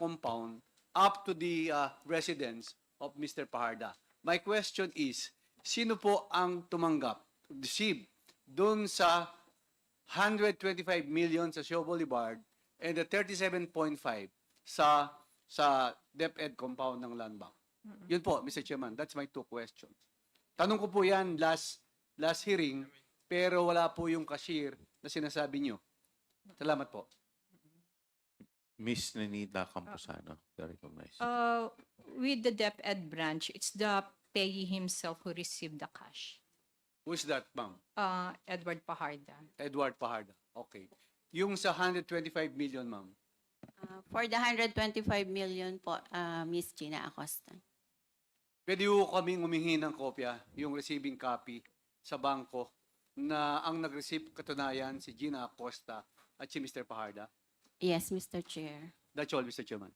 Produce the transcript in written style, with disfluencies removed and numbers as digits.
compound up to the residence of Mr. Paharda. My question is, sino po ang tumanggap, receive, doon sa 125 million sa Shaw Boulevard and the 37.5 sa DepEd compound ng Land Bank? Yun po, Mr. Chairman. That's my two questions. Tanong ko po yan last hearing, pero wala po yung cashier na sinasabi nyo. Salamat po. Miss Nenita Camposano, the recognized. With the DepEd branch, it's the payee himself who received the cash. Who's that, ma'am? Edward Paharda. Edward Paharda. Okay. Yung sa 125 million, ma'am. For the 125 million po, Miss Gina Acosta. Pwede po kaming humingi ng kopya, yung receiving copy sa bangko na ang nag-receive katunayan si Gina Acosta at si Mr. Paharda. Yes, Mr. Chair. That's all, Mr. Chairman.